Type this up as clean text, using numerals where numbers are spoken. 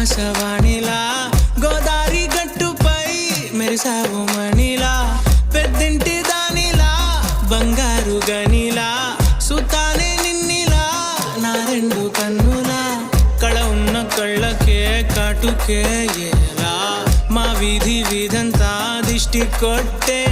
ఆకాశవాణిలా గోదారి గట్టుపై మెరిసావు మణిలా పెద్దింటి దానిలా బంగారు గనిలా సుతానే నిన్నిలా నా రెండు కన్నులా కళ ఉన్న కళ్ళకే కాటుకే ఏలా మా వీధి వీధంతా దిష్టి కొట్టే